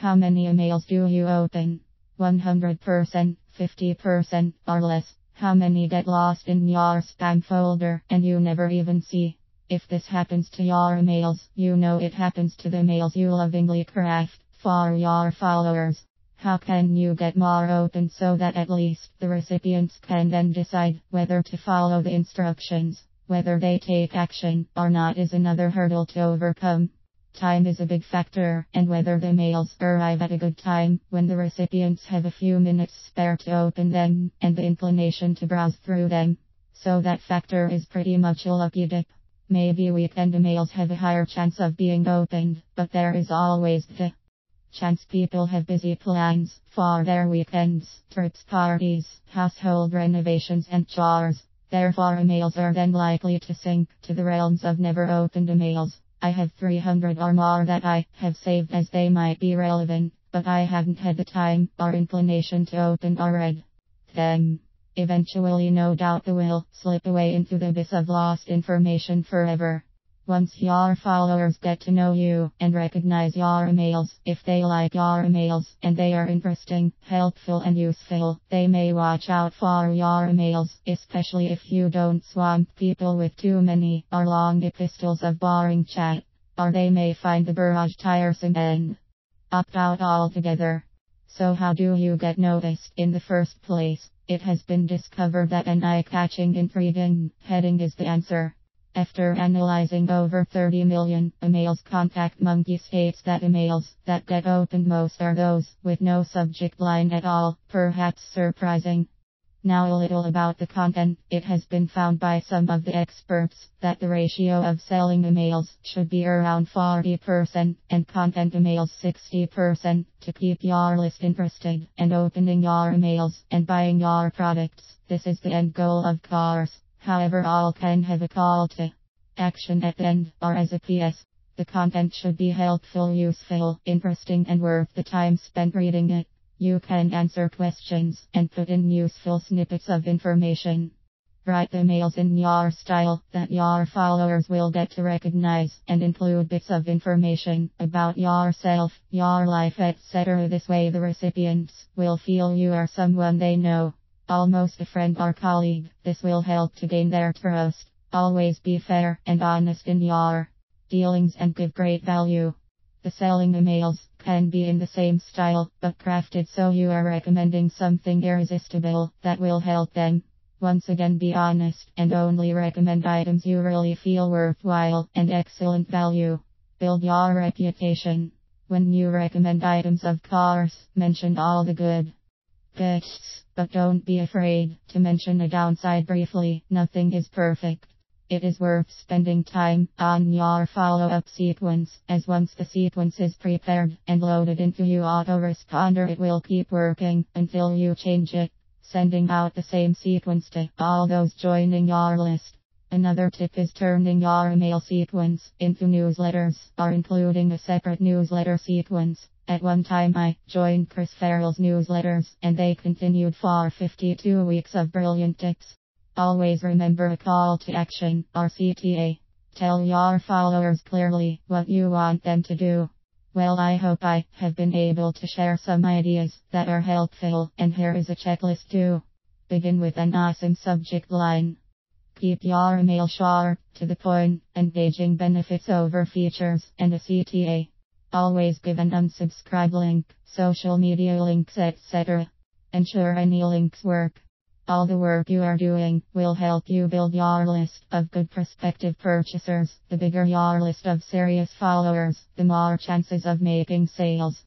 How many emails do you open? 100%, 50%, or less? How many get lost in your spam folder and you never even see? If this happens to your emails, you know it happens to the emails you lovingly craft for your followers. How can you get more open so that at least the recipients can then decide whether to follow the instructions? Whether they take action or not is another hurdle to overcome. Time is a big factor, and whether the mails arrive at a good time, when the recipients have a few minutes spare to open them, and the inclination to browse through them. So that factor is pretty much a lucky dip. Maybe weekend emails have a higher chance of being opened, but there is always the chance people have busy plans for their weekends, trips, parties, household renovations and chores. Therefore emails are then likely to sink to the realms of never opened emails. I have 300 or more that I have saved as they might be relevant, but I haven't had the time or inclination to open or read them. Eventually, no doubt they will slip away into the abyss of lost information forever. Once your followers get to know you and recognize your emails, if they like your emails and they are interesting, helpful and useful, they may watch out for your emails, especially if you don't swamp people with too many or long epistles of boring chat. Or they may find the barrage tiresome and opt out altogether. So how do you get noticed in the first place? It has been discovered that an eye-catching, intriguing heading is the answer. After analyzing over 30 million emails, ContactMonkey states that emails that get opened most are those with no subject line at all, perhaps surprising. Now a little about the content. It has been found by some of the experts that the ratio of selling emails should be around 40% and content emails 60% to keep your list interested and opening your emails and buying your products. This is the end goal, of course. However, all can have a call to action at the end, or as a PS. The content should be helpful, useful, interesting, and worth the time spent reading it. You can answer questions and put in useful snippets of information. Write the mails in your style that your followers will get to recognize, and include bits of information about yourself, your life, etc. This way the recipients will feel you are someone they know. Almost a friend or colleague. This will help to gain their trust. Always be fair and honest in your dealings and give great value. The selling emails can be in the same style, but crafted so you are recommending something irresistible that will help them. Once again, be honest and only recommend items you really feel worthwhile and excellent value. Build your reputation. When you recommend items, of course, mention all the good bits, but don't be afraid to mention a downside briefly. Nothing is perfect. It is worth spending time on your follow-up sequence, as once the sequence is prepared and loaded into your autoresponder, it will keep working until you change it, sending out the same sequence to all those joining your list. Another tip is turning your email sequence into newsletters, or including a separate newsletter sequence. At one time I joined Chris Farrell's newsletters, and they continued for 52 weeks of brilliant tips. Always remember a call to action, or CTA. Tell your followers clearly what you want them to do. Well, I hope I have been able to share some ideas that are helpful, and here is a checklist too. Begin with an awesome subject line. Keep your email short, to the point, engaging, benefits over features, and a CTA. Always give an unsubscribe link, social media links, etc. Ensure any links work. All the work you are doing will help you build your list of good prospective purchasers. The bigger your list of serious followers, the more chances of making sales.